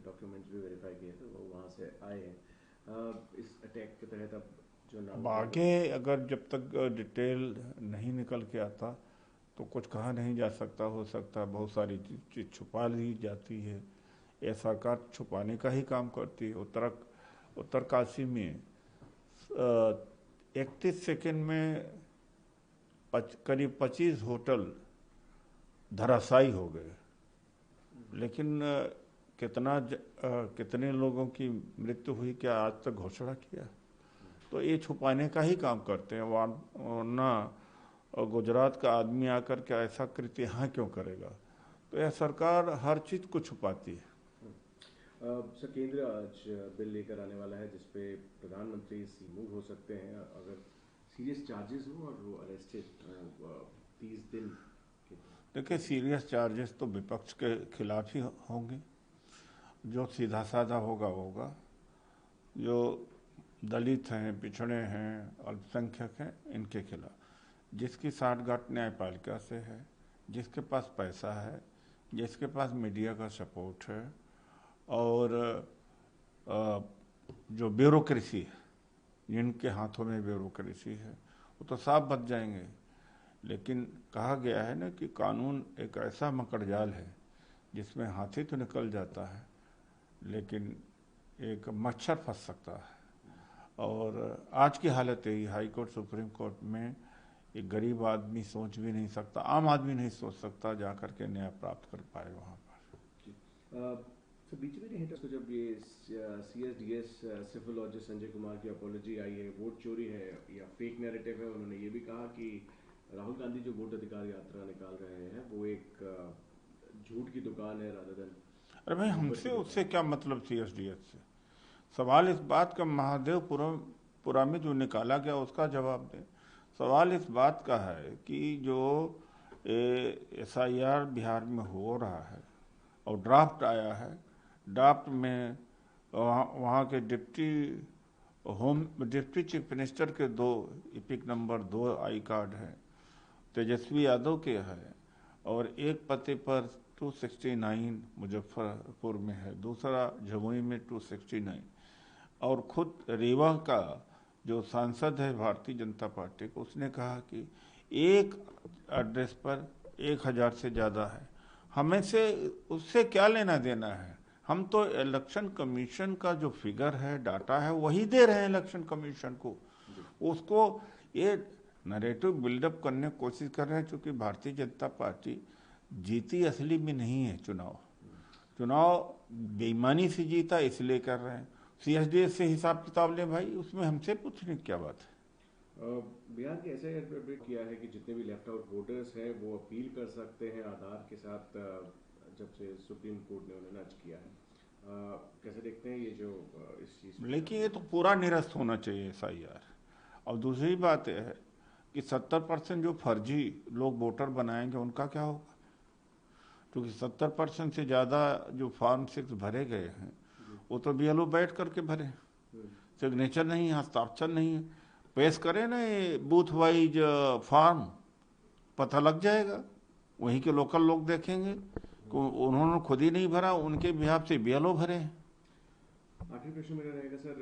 Documents भी verify किए तो वो वहाँ से आए हैं। इस अटैक के तहत अब जो अब नाम आगे अगर जब तक डिटेल नहीं निकल के आता तो कुछ कहा नहीं जा सकता। हो सकता है बहुत सारी चीज छुपा ली जाती है। यह सरकार छुपाने का ही काम करती है। उत्तरकाशी में 31 सेकंड में करीब 25 होटल धराशायी हो गए। लेकिन कितने लोगों की मृत्यु हुई क्या आज तक घोषणा किया? तो ये छुपाने का ही काम करते हैं। वरना गुजरात का आदमी आकर के ऐसा कृत्य यहाँ क्यों करेगा? तो यह सरकार हर चीज को छुपाती है। सर, केंद्र आज बिल लेकर आने वाला है जिसपे प्रधानमंत्री रिमूव हो सकते हैं अगर सीरियस चार्जेस हो और वो अरेस्टेड हो 30 दिन के। देखिए, सीरियस चार्जेस तो विपक्ष के खिलाफ ही होंगे। जो सीधा साधा होगा होगा। जो दलित हैं, पिछड़े हैं, अल्पसंख्यक हैं, इनके खिलाफ। जिसकी साठगांठ न्यायपालिका से है, जिसके पास पैसा है, जिसके पास मीडिया का सपोर्ट है और जो ब्यूरोक्रेसी है, जिनके हाथों में ब्यूरोक्रेसी है, वो तो साफ बच जाएंगे। लेकिन कहा गया है ना कि कानून एक ऐसा मकड़जाल है जिसमें हाथी तो निकल जाता है लेकिन एक मच्छर फंस सकता है। और आज की हालत यही, हाई कोर्ट सुप्रीम कोर्ट में एक गरीब आदमी सोच भी नहीं सकता, आम आदमी नहीं सोच सकता जा करके न्याय प्राप्त कर पाए वहाँ पर। तो बीच में नहीं तो जब ये CSDS सिविल और संजय कुमार की अपॉलॉजी आई है, वोट चोरी है या फेक नैरेटिव है, उन्होंने ये भी कहा कि राहुल गांधी जो वोट अधिकार यात्रा निकाल रहे हैं वो एक झूठ की दुकान है रादर देन। अरे भाई, हमसे उससे क्या मतलब CSDS से? सवाल इस बात का महादेवपुरा में जो निकाला गया उसका जवाब दे। सवाल इस बात का है कि जो SIR बिहार में हो रहा है और ड्राफ्ट आया है, ड्राफ्ट में वहाँ के डिप्टी चीफ मिनिस्टर के 2 इपिक नंबर 2 आई कार्ड है, तेजस्वी यादव के है, और एक पते पर 269 मुजफ्फरपुर में है, दूसरा जमुई में 269। और खुद रीवा का जो सांसद है भारतीय जनता पार्टी को, उसने कहा कि एक एड्रेस पर 1000 से ज़्यादा है। हमें से उससे क्या लेना देना है? हम तो इलेक्शन कमीशन का जो फिगर है, डाटा है, वही दे रहे हैं इलेक्शन कमीशन को। उसको ये नरेटिव बिल्डअप करने की कोशिश कर रहे हैं क्योंकि भारतीय जनता पार्टी जीती असली में नहीं है। चुनाव बेईमानी से जीता इसलिए कर रहे हैं। CSDS से हिसाब किताब ले भाई, उसमें हमसे पूछने की क्या बात है? बिहार के ऐसे अपडेट किया है कि जितने भी लेफ्ट आउट वोटर्स हैं वो अपील कर सकते हैं आधार के साथ, जब से सुप्रीम कोर्ट ने उन्हें नज किया है। कैसे देखते हैं ये जो इस चीज़? लेकिन ये तो पूरा निरस्त होना चाहिए SIR। और दूसरी बात यह है कि 70% जो फर्जी लोग वोटर बनाएंगे उनका क्या होगा? क्योंकि 70% से ज़्यादा जो फॉर्म 6 भरे गए हैं वो तो BLO बैठ करके भरे, सिग्नेचर नहीं है, हस्ताक्षर नहीं है। पेश करें ना ये बूथ वाइज फॉर्म, पता लग जाएगा। वहीं के लोकल लोग देखेंगे कि उन्होंने खुद ही नहीं भरा, उनके बिहाफ से BLO भरे हैं। आखिरी प्रश्न मेरा रहेगा sir,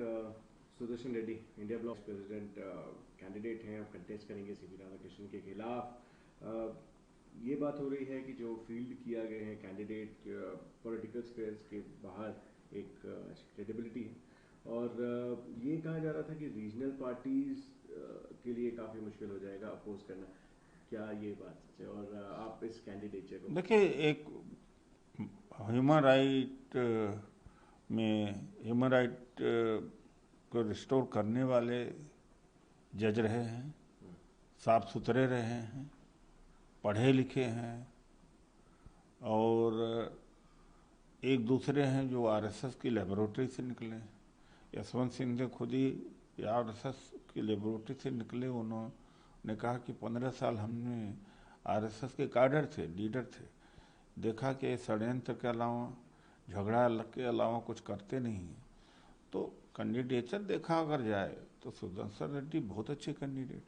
Sudarshan Reddy India block president candidate हैं, अब कंटेस्ट करेंगे CP राधाकृष्णन के खिलाफ। ये बात हो रही है कि जो फील्ड किया गए हैं कैंडिडेट पॉलिटिकल स्पेयर्स के बाहर एक क्रेडिबिलिटी है और ये कहा जा रहा था कि रीजनल पार्टीज के लिए काफ़ी मुश्किल हो जाएगा अपोज करना। क्या ये बात सच है? और आप इस कैंडिडेचर को देखिए, एक ह्यूमन राइट को रिस्टोर करने वाले जज रहे हैं, साफ सुथरे रहे हैं, पढ़े लिखे हैं और एक दूसरे हैं जो RSS की लेबोरेटरी से निकले। यशवंत सिंह खुद ही RSS की लेबोरेटरी से निकले। उन्होंने कहा कि 15 साल हमने RSS के कैडर थे, लीडर थे, देखा कि षड्यंत्र के अलावा, झगड़ा के अलावा कुछ करते नहीं हैं। तो कैंडिडेचर देखा अगर जाए तो सुदर्शन रेड्डी बहुत अच्छे कैंडिडेट है।